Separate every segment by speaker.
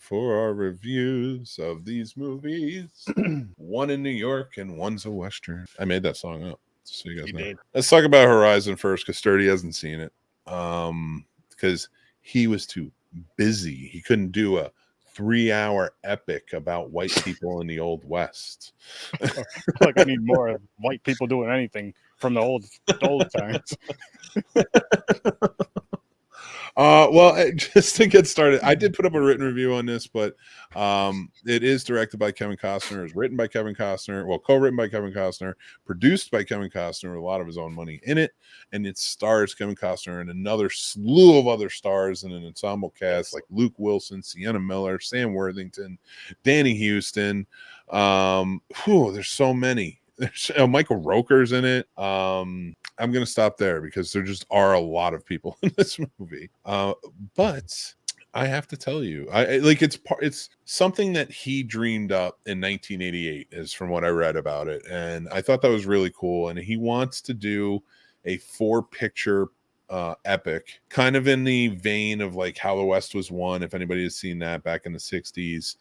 Speaker 1: for our reviews of these movies. One in New York and one's a Western. I made that song up, so you guys know.
Speaker 2: Did.
Speaker 1: Let's talk about Horizon first, because Sturdy hasn't seen it. Because he was too busy. He couldn't do a 3-hour epic about white people in the Old West.
Speaker 2: Like I need more of white people doing anything from the old times.
Speaker 1: Well, just to get started, I did put up a written review on this, but it is directed by Kevin Costner, is written by Kevin Costner, well, co-written by Kevin Costner, produced by Kevin Costner with a lot of his own money in it, and it stars Kevin Costner and another slew of other stars in an ensemble cast like Luke Wilson, Sienna Miller, Sam Worthington, Danny Houston. There's so many. There's Michael Roker's in it. I'm going to stop there because there just are a lot of people in this movie. But I have to tell you, it's something that he dreamed up in 1988 is from what I read about it. And I thought that was really cool. And he wants to do a 4-picture epic, kind of in the vein of like How the West Was Won, if anybody has seen that back in the 60s,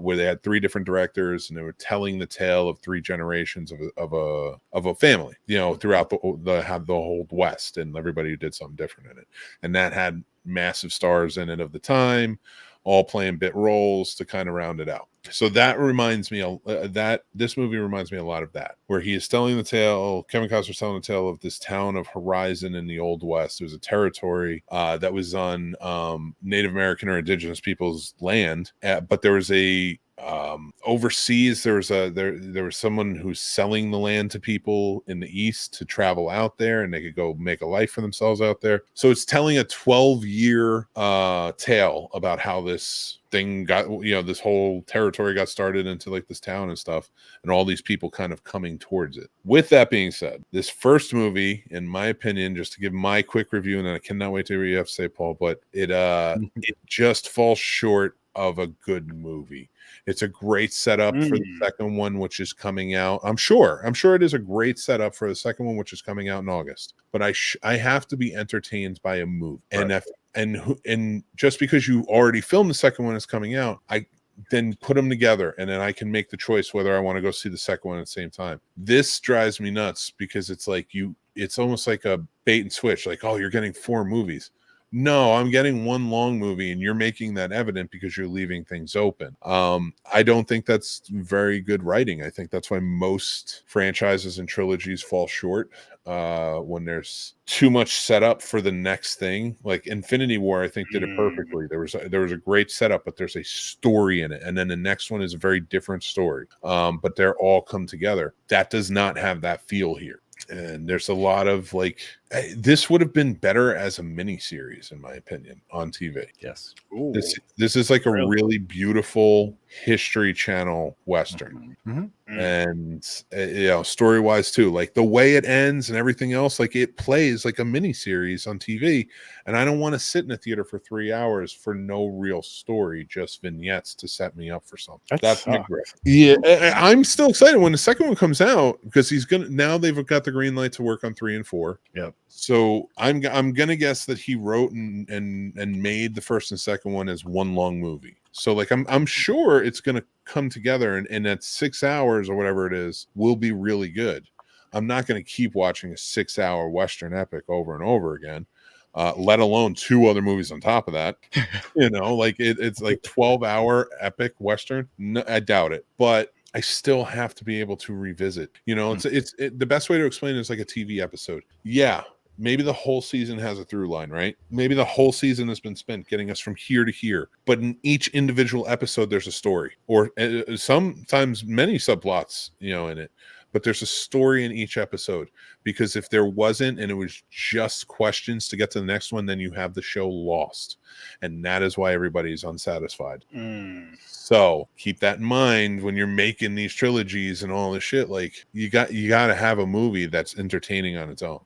Speaker 1: where they had 3 different directors and they were telling the tale of 3 generations of a family, throughout the whole West, and everybody did something different in it. And that had massive stars in it of the time, all playing bit roles to kind of round it out. So that reminds me that this movie reminds me a lot of that, where he is telling the tale. Kevin Costner's telling the tale of this town of Horizon in the Old West. It was a territory that was on Native American or indigenous people's land, but there was a overseas there was someone who's selling the land to people in the east to travel out there, and they could go make a life for themselves out there. So it's telling a 12-year tale about how this thing got, this whole territory got started into like this town and stuff, and all these people kind of coming towards it. With that being said, this first movie, in my opinion, just to give my quick review, and I cannot wait to hear what you have to say, Paul, but it just falls short of a good movie. It's a great setup for the second one, which is coming out. I'm sure it is a great setup for the second one, which is coming out in August. But I have to be entertained by a movie, right. And just because you already filmed the second one is coming out, I then put them together, and then I can make the choice whether I want to go see the second one at the same time. This drives me nuts because it's like it's almost like a bait and switch. Like, oh, you're getting 4 movies. No, I'm getting one long movie, and you're making that evident because you're leaving things open. I don't think that's very good writing. I think that's why most franchises and trilogies fall short when there's too much setup for the next thing. Like Infinity War, I think did it perfectly. There was a great setup, but there's a story in it, and then the next one is a very different story. But they're all come together. That does not have that feel here. And there's a lot of this would have been better as a mini series, in my opinion, on TV.
Speaker 2: Yes.
Speaker 1: Ooh. This is like a really beautiful History Channel Western. And story wise too, like the way it ends and everything else, like it plays like a mini series on TV. And I don't want to sit in a theater for 3 hours for no real story, just vignettes to set me up for something. That's my grift. Yeah, I'm still excited when the second one comes out, because now they've got the green light to work on 3 and 4.
Speaker 2: Yep.
Speaker 1: So I'm gonna guess that he wrote and made the first and second one as one long movie. So like I'm sure it's gonna come together, and that 6 hours or whatever it is will be really good. I'm not gonna keep watching a 6-hour Western epic over and over again, let alone 2 other movies on top of that. It's like 12-hour epic Western. No, I doubt it, but I still have to be able to revisit. It's the best way to explain it is like a TV episode. Yeah. Maybe the whole season has a through line, right? Maybe the whole season has been spent getting us from here to here. But in each individual episode, there's a story, or sometimes many subplots, in it. But there's a story in each episode, because if there wasn't, and it was just questions to get to the next one, then you have the show lost. And that is why everybody's unsatisfied. So keep that in mind when you're making these trilogies and all this shit. Like you got to have a movie that's entertaining on its own.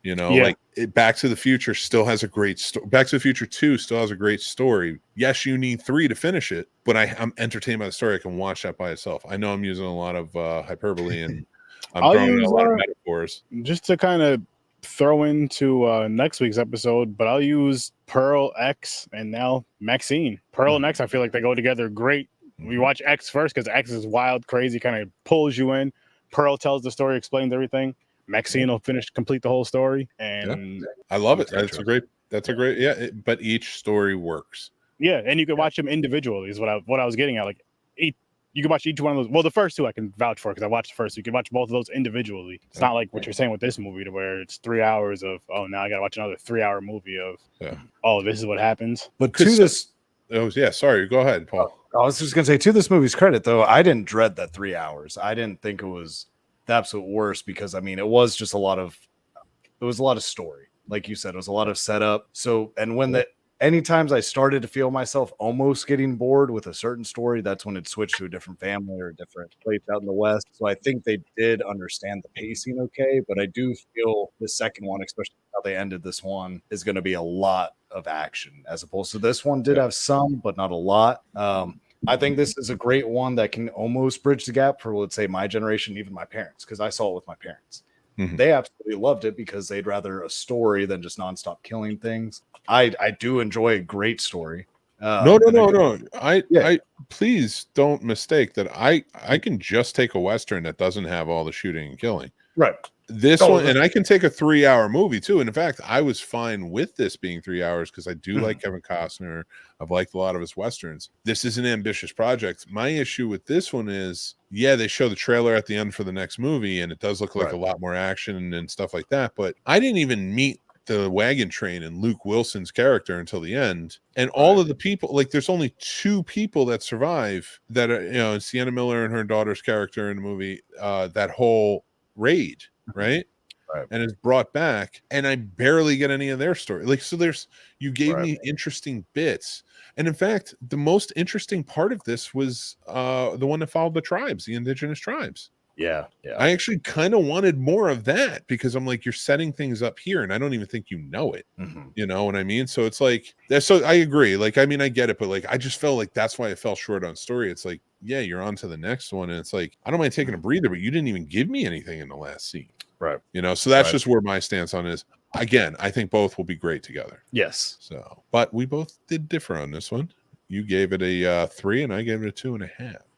Speaker 1: Like Back to the Future still has a great story. Back to the Future 2 still has a great story. Yes, you need 3 to finish it, but I'm entertained by the story. I can watch that by itself. I know I'm using a lot of hyperbole, and I'm throwing in a lot of metaphors.
Speaker 2: Just to kind of throw into next week's episode, but I'll use Pearl, X, and now Maxine. Pearl and X, I feel like they go together great. We watch X first because X is wild, crazy, kind of pulls you in. Pearl tells the story, explains everything. Maxine will complete the whole story, and
Speaker 1: I love it. That's a great. But each story works.
Speaker 2: Yeah, and you can watch them individually. Is what I was getting at. Like, you can watch each one of those. Well, the first two I can vouch for because I watched the first. You can watch both of those individually. It's not like what you're saying with this movie, to where it's 3 hours of now I got to watch another 3-hour movie of this is what happens.
Speaker 3: But to this,
Speaker 1: sorry, go ahead, Paul.
Speaker 3: I was just gonna say, to this movie's credit, though, I didn't dread that 3 hours. I didn't think it was the absolute worst because I mean, it was just a lot of story, like you said, it was a lot of setup. So, and when any times I started to feel myself almost getting bored with a certain story, that's when it switched to a different family or a different place out in the West. So I think they did understand the pacing okay, but I do feel the second one, especially how they ended this one, is going to be a lot of action as opposed to this one did have some, but not a lot. I think this is a great one that can almost bridge the gap for, let's say, my generation, even my parents, because I saw it with my parents. Mm-hmm. They absolutely loved it because they'd rather a story than just nonstop killing things. I do enjoy a great story.
Speaker 1: No. I please don't mistake that. I can just take a Western that doesn't have all the shooting and killing.
Speaker 3: Right.
Speaker 1: This one, and I can take a 3-hour movie too. And in fact, I was fine with this being 3 hours because I do like Kevin Costner. I've liked a lot of his Westerns. This is an ambitious project. My issue with this one is, they show the trailer at the end for the next movie, and it does look like a lot more action and stuff like that. But I didn't even meet the wagon train and Luke Wilson's character until the end. And all of the people, like, there's only 2 people that survive that are, Sienna Miller and her daughter's character in the movie, that whole raid. Right. And it's brought back, and I barely get any of their story. Like, so you gave me interesting bits. And in fact, the most interesting part of this was the one that followed the indigenous tribes.
Speaker 3: Yeah.
Speaker 1: I actually kind of wanted more of that because I'm like, you're setting things up here, and I don't even think you know it. Mm-hmm. You know what I mean? So it's like, so I agree. Like, I mean, I get it, but like, I just felt like that's why I fell short on story. It's like, you're on to the next one, and it's like, I don't mind taking a breather, but you didn't even give me anything in the last scene.
Speaker 3: Right.
Speaker 1: So that's just where my stance on is. Again, I think both will be great together.
Speaker 3: Yes.
Speaker 1: So, but we both did differ on this one. You gave it a 3, and I gave it a 2.5.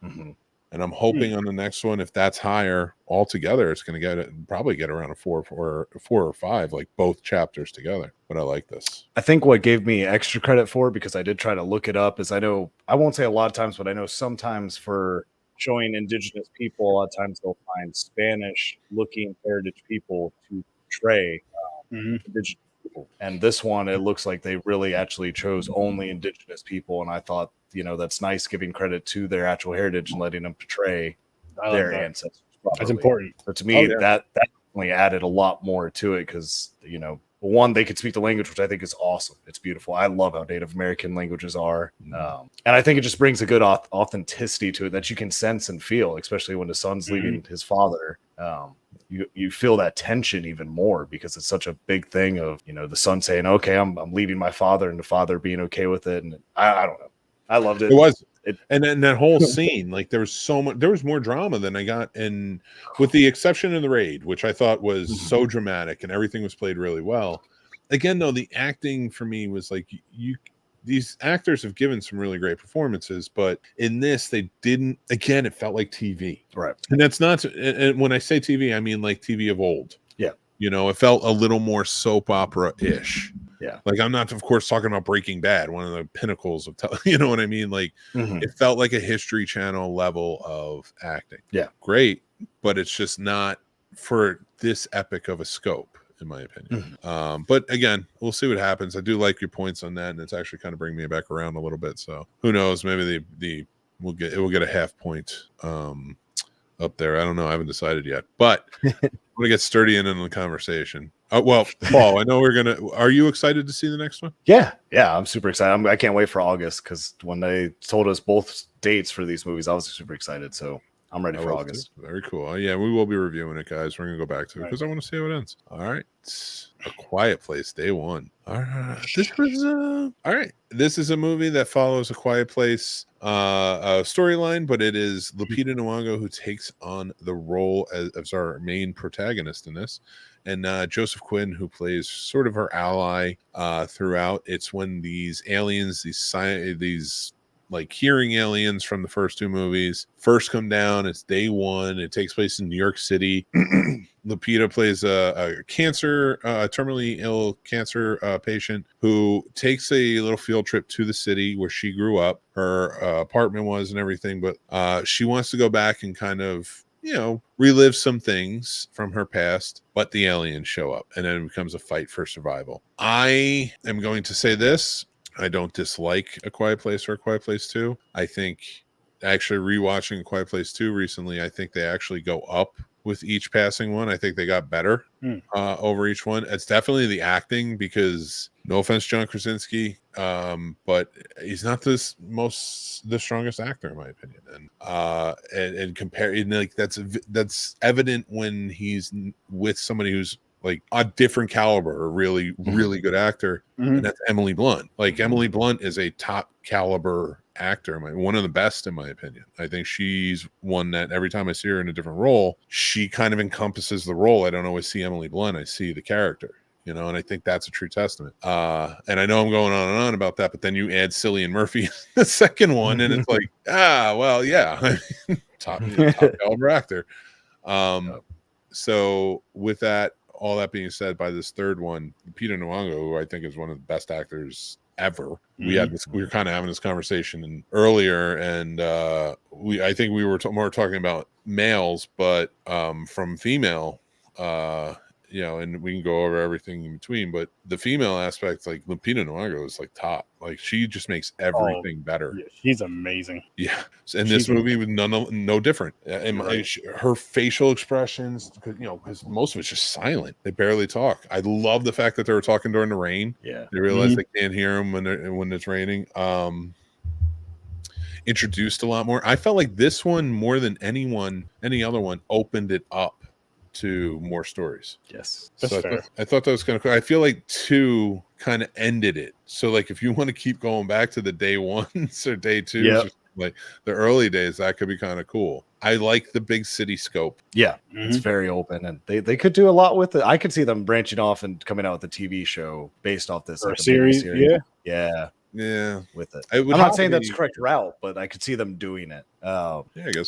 Speaker 1: Mm-hmm. And I'm hoping on the next one, if that's higher altogether, it's going to probably get around a 4 or 5, like both chapters together. But I like this.
Speaker 3: I think what gave me extra credit for it, because I did try to look it up, is I know, I won't say a lot of times, but I know sometimes for showing indigenous people, a lot of times they'll find Spanish-looking heritage people to portray indigenous people. And this one, it looks like they really actually chose only indigenous people, and I thought, that's nice, giving credit to their actual heritage and letting them portray their ancestors properly.
Speaker 2: That's important.
Speaker 3: So to me, that definitely added a lot more to it because, one, they could speak the language, which I think is awesome. It's beautiful. I love how Native American languages are. And I think it just brings a good authenticity to it that you can sense and feel, especially when the son's leaving his father. You feel that tension even more because it's such a big thing of, the son saying, okay, I'm leaving my father, and the father being okay with it. And I don't know. I loved it.
Speaker 1: It was. And then that whole scene, like there was more drama than I got in, with the exception of the raid, which I thought was so dramatic and everything was played really well. Again, though, the acting for me was like, these actors have given some really great performances, but in this, they didn't, again, it felt like TV.
Speaker 3: Right.
Speaker 1: And that's not, and when I say TV, I mean like TV of old.
Speaker 3: Yeah.
Speaker 1: It felt a little more soap opera-ish.
Speaker 3: Yeah.
Speaker 1: Like, I'm not, of course, talking about Breaking Bad, one of the pinnacles of, you know what I mean? Like, it felt like a History Channel level of acting.
Speaker 3: Yeah.
Speaker 1: Great, but it's just not for this epic of a scope, in my opinion. But again, we'll see what happens. I do like your points on that, and it's actually kind of bringing me back around a little bit. So who knows? Maybe it will get a half point up there. I don't know. I haven't decided yet, but I'm gonna get sturdy in the conversation. Well, Paul, I know are you excited to see the next one?
Speaker 3: Yeah, I'm super excited. I can't wait for August because when they told us both dates for these movies, I was super excited. So I'm ready for August.
Speaker 1: Very cool. Yeah, we will be reviewing it, guys. We're gonna go back to it
Speaker 2: Right.
Speaker 1: because I want to see how it ends. All right, A Quiet Place, day one. All right, this was all right. This is a movie that follows A Quiet Place storyline, but it is Lupita Nyong'o who takes on the role as our main protagonist in this, and Joseph Quinn, who plays sort of her ally throughout. It's when these aliens, these like hearing aliens from the first two movies first come down. It's day one. It takes place in New York City. Lupita plays a terminally ill cancer patient who takes a little field trip to the city where she grew up, her apartment was and everything, but she wants to go back and kind of relive some things from her past, but the aliens show up and then it becomes a fight for survival. I am going to say this. I don't dislike A Quiet Place or A Quiet Place 2. I think actually rewatching A Quiet Place 2 recently, I think they actually go up with each passing one. I think they got better over each one. It's definitely the acting because no offense, John Krasinski, but he's not the strongest actor in my opinion. And comparing like that's evident when he's with somebody who's like a different caliber, a really good actor, and that's Emily Blunt. Like Emily Blunt is a top caliber actor, one of the best in my opinion. I think she's one that every time I see her in a different role, she kind of encompasses the role. I don't always see Emily Blunt, I see the character, and I think that's a true testament. And I know I'm going on and on about that, but then you add Cillian Murphy the second one, and it's like, well, yeah, top caliber actor. So with that, all that being said, by this third one, Peter Nwanga, who I think is one of the best actors ever. We were kind of having this conversation earlier, and I think we were more talking about males, but from female, and we can go over everything in between. But the female aspect, like Lupita Nyong'o, is like top. Like she just makes everything better.
Speaker 2: Yeah, she's amazing.
Speaker 1: Yeah, and this movie was no different. Her facial expressions, because most of it's just silent. They barely talk. I love the fact that they were talking during the rain.
Speaker 3: Yeah,
Speaker 1: they realize they can't hear them when it's raining. Introduced a lot more. I felt like this one more than any other one opened it up to more stories.
Speaker 3: Yes.
Speaker 1: So I thought that was kind of cool. I feel like 2 kind of ended it. So like if you want to keep going back to the day ones or day 2s, like the early days, that could be kind of cool. I like the big city scope.
Speaker 3: Yeah, it's very open, and they could do a lot with it. I could see them branching off and coming out with a TV show based off this,
Speaker 2: or
Speaker 3: like
Speaker 2: a series.
Speaker 3: Yeah, with it.
Speaker 1: I'm
Speaker 3: not saying that's the correct route, but I could see them doing it.
Speaker 1: I guess.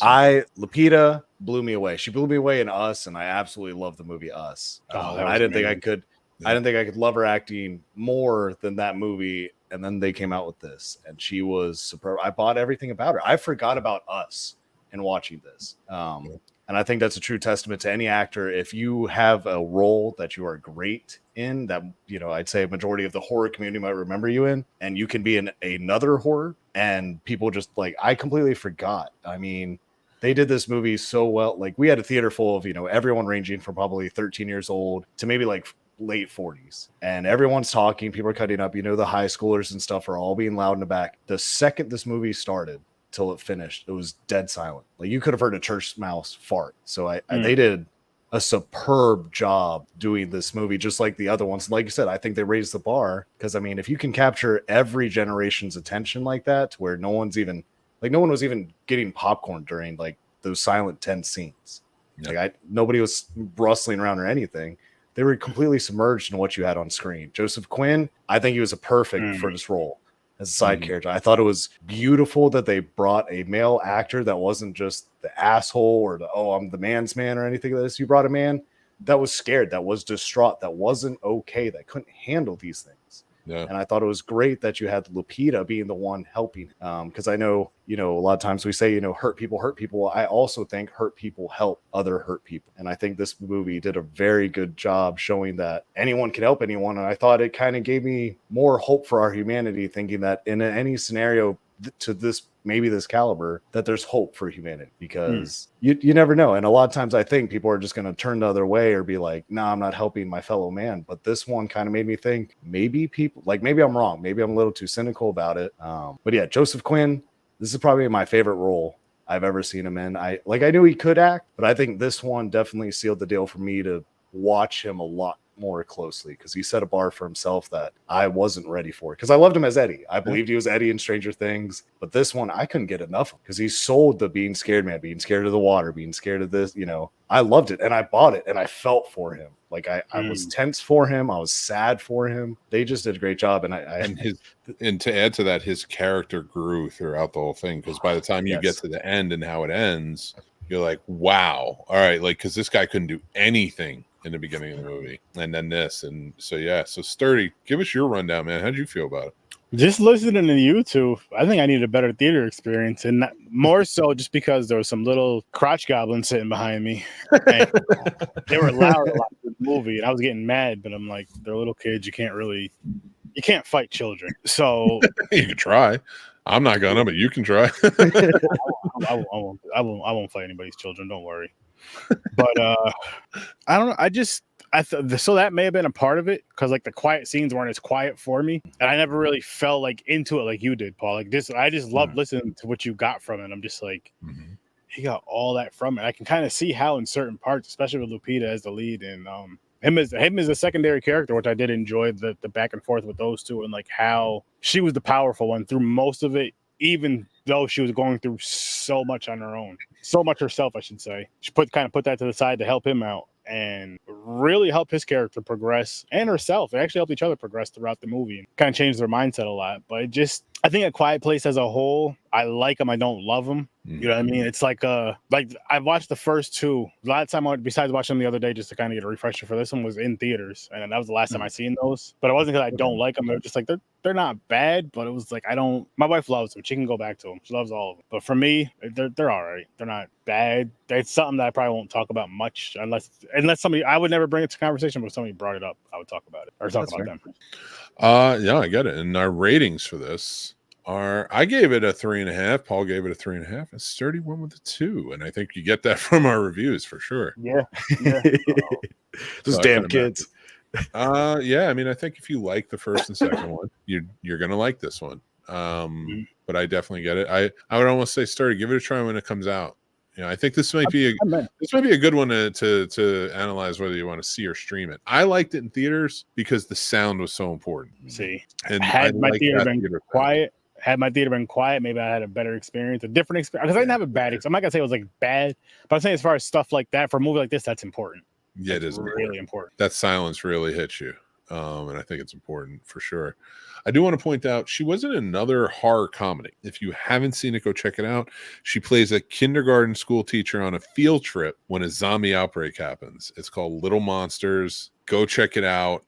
Speaker 3: Lupita blew me away. She blew me away in Us, and I absolutely love the movie Us. I didn't think I could. I didn't think I could love her acting more than that movie. And then they came out with this, and she was superb. I bought everything about her. I forgot about Us in watching this. And I think that's a true testament to any actor. If you have a role that you are great in, that, I'd say a majority of the horror community might remember you in, and you can be in another horror, and people just like, I completely forgot. I mean, they did this movie so well. Like, we had a theater full of, everyone ranging from probably 13 years old to maybe like late 40s, and everyone's talking, people are cutting up, the high schoolers and stuff are all being loud in the back. The second this movie started till it finished, it was dead silent. Like, you could have heard a church mouse fart. So they did a superb job doing this movie, just like the other ones. Like you said, I think they raised the bar, because I mean, if you can capture every generation's attention like that, to where no one was even getting popcorn during like those silent tense scenes. Nobody was rustling around or anything. They were completely submerged in what you had on screen. Joseph Quinn, I think he was a perfect for this role as a side character. I thought it was beautiful that they brought a male actor that wasn't just the asshole or I'm the man's man or anything like this. You brought a man that was scared, that was distraught, that wasn't okay, that couldn't handle these things. Yeah. And I thought it was great that you had Lupita being the one helping. Because I know, a lot of times we say, hurt people hurt people. I also think hurt people help other hurt people. And I think this movie did a very good job showing that anyone can help anyone. And I thought it kind of gave me more hope for our humanity, thinking that in any scenario to this, maybe this caliber, that there's hope for humanity, because you never know. And a lot of times I think people are just going to turn the other way or be like, nah, I'm not helping my fellow man. But this one kind of made me think maybe I'm wrong. Maybe I'm a little too cynical about it. But yeah, Joseph Quinn, this is probably my favorite role I've ever seen him in. I knew he could act, but I think this one definitely sealed the deal for me to watch him a lot more closely, because he set a bar for himself that I wasn't ready for, because I loved him as Eddie. I believed he was Eddie in Stranger Things, but this one I couldn't get enough of, because he sold the being scared man, being scared of the water, being scared of this, I loved it and I bought it and I felt for him. Like I was tense for him, I was sad for him. They just did a great job.
Speaker 1: And to add to that, his character grew throughout the whole thing, because by the time you get to the end and how it ends, you're like, wow, all right, like, because this guy couldn't do anything in the beginning of the movie, and then this, and so Sturdy, give us your rundown, man. How'd you feel about it?
Speaker 2: Just listening to you two, I think I need a better theater experience, and more so just because there was some little crotch goblins sitting behind me. And they were loud a lot in the movie, and I was getting mad, but I'm like, they're little kids. You can't fight children. So
Speaker 1: you can try. I'm not gonna, but you can try.
Speaker 2: I won't fight anybody's children. Don't worry. But I don't know. So that may have been a part of it, because like the quiet scenes weren't as quiet for me, and I never really felt like into it like you did, Paul. Like this, I just loved listening to what you got from it. I'm just like, he got all that from it. I can kind of see how in certain parts, especially with Lupita as the lead, and him as a secondary character, which I did enjoy the back and forth with those two, and like how she was the powerful one through most of it, even though she was going through so much on her own, so much herself, I should say. She put that to the side to help him out and really help his character progress, and herself. They actually helped each other progress throughout the movie and kind of changed their mindset a lot. But I think A Quiet Place as a whole, I like them, I don't love them. You know what I mean? It's like I've watched the first two. The last time besides watching them the other day just to kind of get a refresher for this one, was in theaters, and that was the last time I seen those. But it wasn't because I don't like them. They're just like they're not bad, but it was like my wife loves them. She can go back to them. She loves all of them. But for me, they're all right. They're not bad. It's something that I probably won't talk about much unless somebody, I would never bring it to conversation, but if somebody brought it up, I would talk about it or talk about them.
Speaker 1: Yeah, I get it. And our ratings for this I gave it a 3.5. Paul gave it a 3.5. And Sturdy went with a 2. And I think you get that from our reviews for sure.
Speaker 2: Yeah.
Speaker 3: Those damn kids.
Speaker 1: Yeah. I mean, I think if you like the first and second one, you're gonna like this one. But I definitely get it. I would almost say, Sturdy, give it a try when it comes out. I think this might be a good one to analyze whether you want to see or stream it. I liked it in theaters because the sound was so important.
Speaker 2: See,
Speaker 1: and
Speaker 2: had my theater been quiet, maybe I had a better experience, a different experience. Because I didn't have a bad experience. I'm not gonna say it was like bad, but I'm saying as far as stuff like that for a movie like this, that's important.
Speaker 1: Yeah, it is
Speaker 2: really important.
Speaker 1: That silence really hits you. And I think it's important for sure. I do want to point out she was in another horror comedy. If you haven't seen it, go check it out. She plays a kindergarten school teacher on a field trip when a zombie outbreak happens. It's called Little Monsters. Go check it out.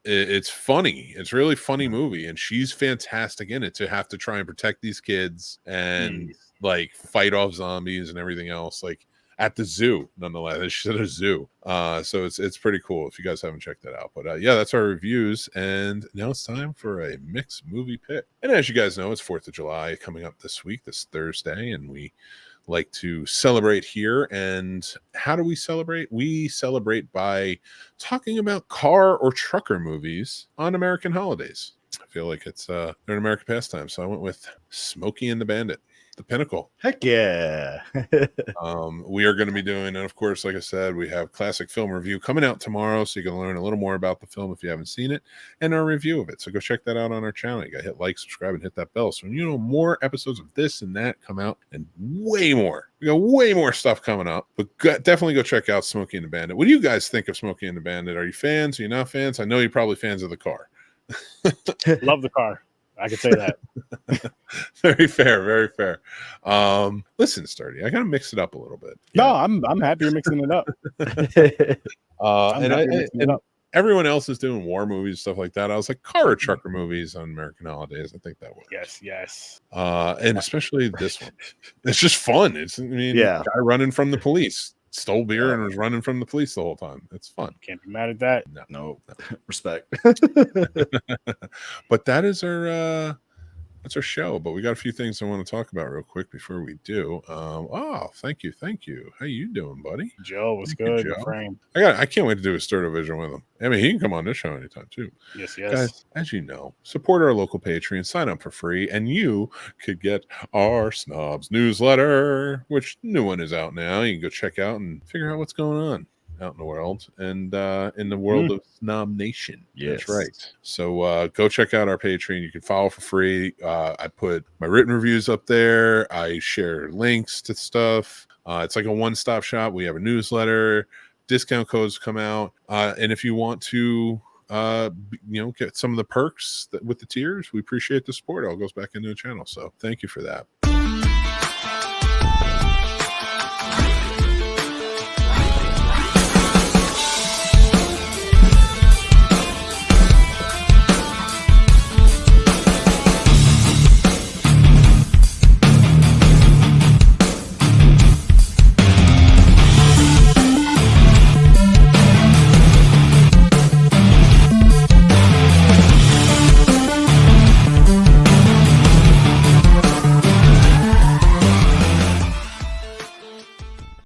Speaker 1: It's funny. It's a really funny movie, and she's fantastic in it to have to try and protect these kids and like fight off zombies and everything else. Like at the zoo, nonetheless. She's at a zoo. So it's pretty cool if you guys haven't checked that out. But yeah, that's our reviews. And now it's time for a mixed movie pick. And as you guys know, it's 4th of July coming up this week, this Thursday, and we like to celebrate here. And how do we celebrate? We celebrate by talking about car or trucker movies on American holidays. I feel like it's an American pastime. So I went with Smokey and the Bandit. The pinnacle.
Speaker 3: Heck yeah.
Speaker 1: We are going to be doing, and of course, like I said, we have classic film review coming out tomorrow, so you can learn a little more about the film if you haven't seen it, and our review of it. So go check that out on our channel. You got to hit like, subscribe, and hit that bell. So more episodes of this and that come out, and way more. We got way more stuff coming up, but definitely go check out Smokey and the Bandit. What do you guys think of Smokey and the Bandit? Are you fans? Are you not fans? I know you're probably fans of the car.
Speaker 2: Love the car. I could say that.
Speaker 1: Very fair, very fair. Listen, Sturdy, I gotta mix it up a little bit.
Speaker 2: No, I'm happy you're mixing it up.
Speaker 1: And everyone else is doing war movies, stuff like that. I was like, car or trucker movies on American holidays. I think that works.
Speaker 2: Yes.
Speaker 1: And especially this one. It's just fun. Guy running from the police. Stole beer and was running from the police the whole time. It's fun.
Speaker 2: Can't be mad at that.
Speaker 3: No. Respect.
Speaker 1: But that is our that's our show. But we got a few things I want to talk about real quick before we do. Thank you. How you doing, buddy?
Speaker 2: Joe, what's
Speaker 1: Thank you,
Speaker 2: good,
Speaker 1: Joe.
Speaker 2: my friend?
Speaker 1: I can't wait to do a Stir Division with him. I mean, he can come on this show anytime too.
Speaker 2: Yes.
Speaker 1: Guys, as you know, support our local Patreon, sign up for free, and you could get our Snobs newsletter, which new one is out now. You can go check out and figure out what's going on out in the world and in the world of Snob Nation.
Speaker 3: Yes.
Speaker 1: That's right. So go check out our Patreon. You can follow for free. I put my written reviews up there. I share links to stuff. It's like a one-stop shop. We have a newsletter. Discount codes come out. And if you want to get some of the perks with the tiers, we appreciate the support. It all goes back into the channel. So thank you for that.